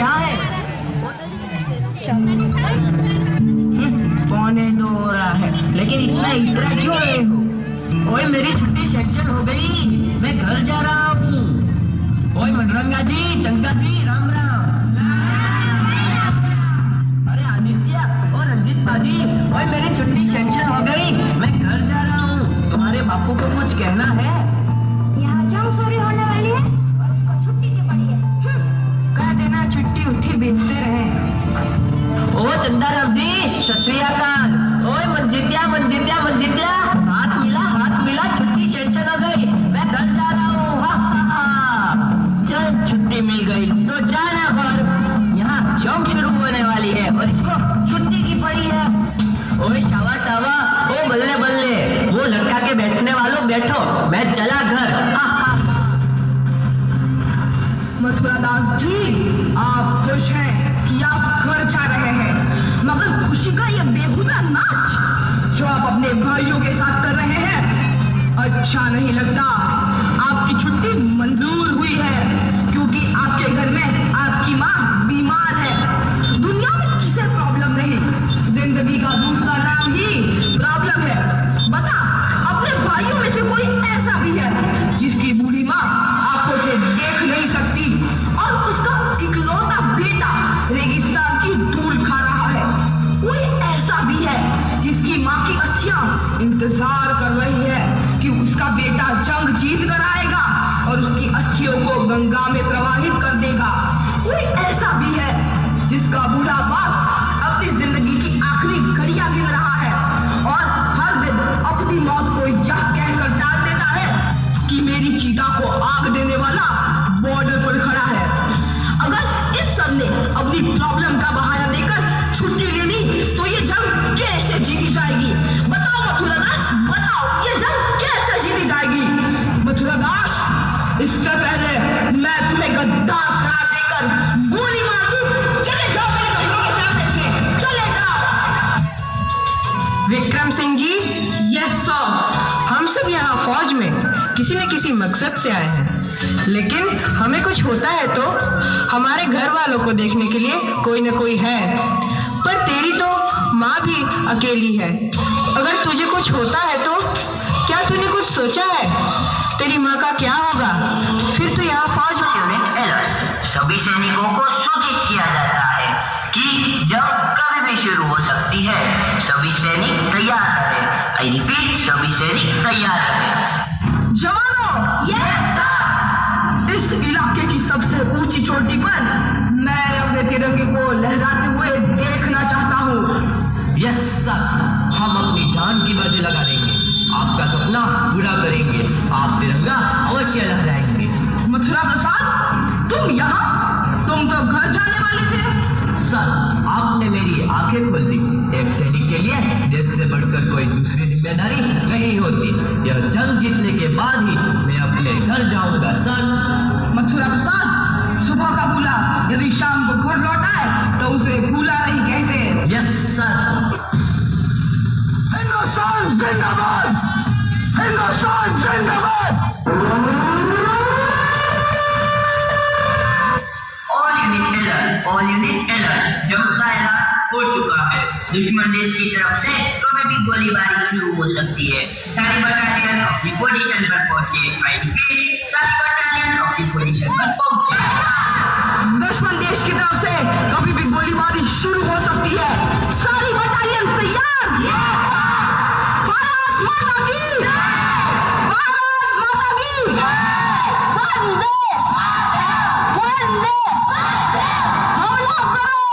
क्या है? 1:45 हो रहा है, लेकिन इतना इतना क्यों रहे हो? ओए मेरी छुट्टी सेक्शन हो गई, मैं घर जा रहा हूँ। ओए मनरंगा जी, चंगा जी, राम राम। अरे आदित्य और रंजित बाजी, ओए मेरी छुट्टी सेक्शन हो गई, मैं घर जा रहा हूँ। तुम्हारे बापू को कुछ कहना है? यहाँ जंग सूरी होने वाली है और उसको छुट्टी की पड़ी है। कह देना छुट्टी उठी बेचते रहे। ओ चंदाराम जी, सत श्री अकाल। ओए मंजित्या मंजित्या मंजित्या, हाथ मिला, छुट्टी सेंशन हो गई, मैं घर जा रहा हूँ। चल छुट्टी मिल गई तो जाना पर यहाँ जंग शुरू होने वाली है और इसको छुट्टी की पड़ी है। ओए शावा शावा, ओ बल्ले बल्ले, वो लटका के बैठने वालों बैठो, मैं चला घर। मथुरा दास जी, आप खुश हैं कि आप घर जा रहे हैं, मगर खुशी का यह बेहुदा नाच जो आप अपने भाइयों के साथ कर रहे हैं अच्छा नहीं लगता। आपकी छुट्टी मंजूर हुई है क्योंकि आपके घर में आपकी माँ बीमार है। दुनिया में किसे प्रॉब्लम नहीं, जिंदगी का दूसरा नाम ही प्रॉब्लम है। बता, अपने भाइयों में से कोई ऐसा भी है जिसकी बूढ़ी माँ आंखों से देख नहीं सकती और उसका इकलौता बेटा रेगिस्तान की धूल खा रहा है? कोई ऐसा भी है जिसकी माँ की अस्थियां इंतजार कर रही है कि उसका बेटा जंग जीत कर आएगा और उसकी अस्थियों को गंगा में प्रवाहित कर देगा? कोई ऐसा भी है जिसका बूढ़ा बाप अपनी जिंदगी की आखिरी घड़ियां गिन रहा है और हर दिन अपनी मौत को यह कहकर टाल देता है कि मेरी चीता को आग देने वाला बॉर्डर पर खड़ा है? अगर इन सब ने अपनी प्रॉब्लम का बहाना देकर छुट्टी ले ली तो ये जंग कैसे जीती जाएगी? बताओ मथुरा दास, बताओ ये जंग कैसे जीती जाएगी? मथुरा दास, इससे पहले मैं तुम्हें गद्दार करार देकर गोली मार दूं, चले जाओ मेरे घरों के सामने से, चले जाओ। Vikram Singh ji, yes sir. हम सब यहाँ फौज में किसी न किसी मकसद से आए हैं, लेकिन हमें कुछ होता है तो हमारे घर वालों को देखने के लिए कोई न कोई है। पर तेरी तो माँ भी अकेली है, अगर तुझे कुछ होता है तो क्या तूने कुछ सोचा है? तेरी माँ का क्या होगा? फिर तो यहाँ फौज में सभी सैनिकों को सूचित किया जाता है कि जंग कभी भी शुरू हो सकती है। सभी सैनिक तैयार रहे। आई रिपीट, सभी सैनिक तैयार रहे। जवानों, यस सर। इस इलाके की सबसे ऊंची चोटी पर मैं अपने तिरंगे को लहराते हुए देखना चाहता हूँ। यस सर, हम अपनी जान की बाजी लगा देंगे, आपका सपना पूरा करेंगे, आप तिरंगा अवश्य लहराएंगे। मथुरा प्रसाद, तुम यहाँ? तुम तो घर जाने वाले थे। सर, आपने मेरी आंखें खोल दी। एक सैनिक के लिए देश से बढ़कर कोई दूसरी जिम्मेदारी नहीं होती। यह जंग जीतने के बाद ही मैं अपने घर जाऊंगा सर। मथुरा प्रसाद, सुबह का भूला यदि शाम को घर लौट आए तो उसे भूला नहीं कहते। Yes sir. हिंदुस्तान जिंदाबाद, हिंदुस्तान जिंदाबाद। ऑल यूनिट अलर्ट, जंग का ऐलान हो चुका है। दुश्मन देश की तरफ से कभी भी गोलीबारी शुरू हो सकती है। सारी बटालियन अपनी पोजीशन पर पहुंचे। आई रिपीट, सारी बटालियन अपनी पोजीशन पर पहुंचे। दुश्मन देश की तरफ से कभी भी गोलीबारी शुरू हो सकती है। सारी बटालियन तैयार। भारत माता की जय, भारत माता की जय, वंदे मातरम, वंदे मातरम, हमला करो।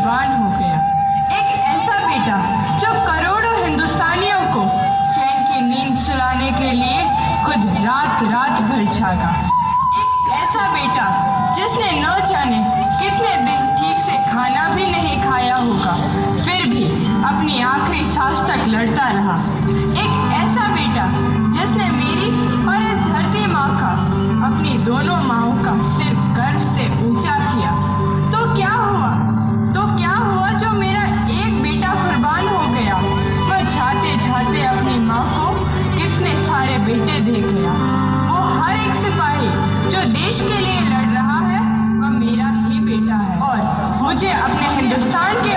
कुर्बान हो गया। एक ऐसा बेटा जो करोड़ों हिंदुस्तानियों को चैन की नींद सुलाने के लिए खुद रात रात भर जागा। एक ऐसा बेटा जिसने न जाने कितने दिन ठीक से खाना भी नहीं खाया होगा, फिर भी अपनी आखिरी सांस तक लड़ता रहा। एक ऐसा बेटा जिसने मेरी और इस धरती माँ का, अपनी दोनों माँओं का सिर गर्व से ऊंचा किया। तो क्या हुआ जो मेरा एक बेटा कुर्बान हो गया। वह जाते जाते अपनी माँ को कितने सारे बेटे दे गया। वो हर एक सिपाही जो देश के लिए लड़ रहा है, वह मेरा ही बेटा है। और मुझे अपने हिंदुस्तान के